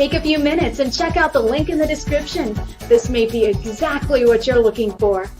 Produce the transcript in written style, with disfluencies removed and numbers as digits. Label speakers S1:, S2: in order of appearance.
S1: Take a few minutes and check out the link in the description. This may be exactly what you're looking for.